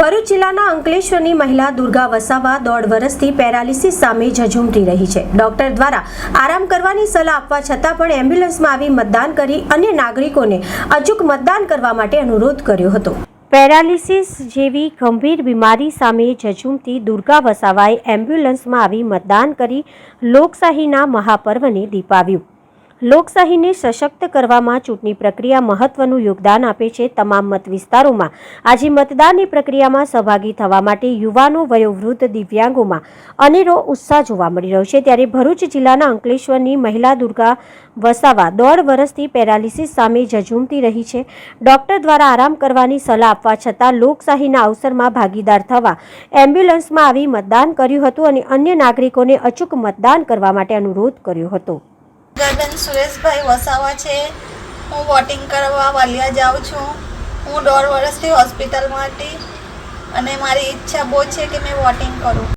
ભરૂચ જિલ્લાના અંકલેશ્વરની મહિલા દુર્ગા વસાવા 1.5 વર્ષથી પેરાલિસિસ સામે ઝઝૂમતી રહી છે. ડોક્ટર દ્વારા આરામ કરવાની સલાહ આપવા છતાં પણ એમ્બ્યુલન્સમાં આવી મતદાન કરી અન્ય નાગરિકોને અચૂક મતદાન કરવા માટે અનુરોધ કર્યો હતો. પેરાલિસિસ જેવી ગંભીર બીમારી સામે ઝઝૂમતી દુર્ગા વસાવાએ એમ્બ્યુલન્સમાં આવી મતદાન કરી લોકશાહીના મહાપર્વને દીપાવ્યું. લોકશાહીને સશક્ત કરવામાં ચૂંટણી પ્રક્રિયા મહત્વનું યોગદાન આપે છે. તમામ મત વિસ્તારોમાં આજે મતદાનની પ્રક્રિયામાં સહભાગી થવા માટે યુવાનો, વયોવૃદ્ધ, દિવ્યાંગોમાં અનેરો ઉત્સાહ જોવા મળી રહ્યો છે. ત્યારે ભરૂચ જિલ્લાના અંકલેશ્વરની મહિલા દુર્ગા વસાવા 1.5 વર્ષથી પેરાલિસિસ સામે ઝઝૂમતી રહી છે. ડોક્ટર દ્વારા આરામ કરવાની સલાહ આપવા છતાં લોકશાહીના અવસરમાં ભાગીદાર થવા એમ્બ્યુલન્સમાં આવી મતદાન કર્યું હતું અને અન્ય નાગરિકોને અચૂક મતદાન કરવા માટે અનુરોધ કર્યો હતો. ગરબેન સુરેશભાઈ વસાવા છે. હું વોટિંગ કરવા વાલિયા જાઉં છું. હું 1.5 વર્ષથી હોસ્પિટલમાં હતી અને મારી ઈચ્છા બહુ છે કે મેં વોટિંગ કરું.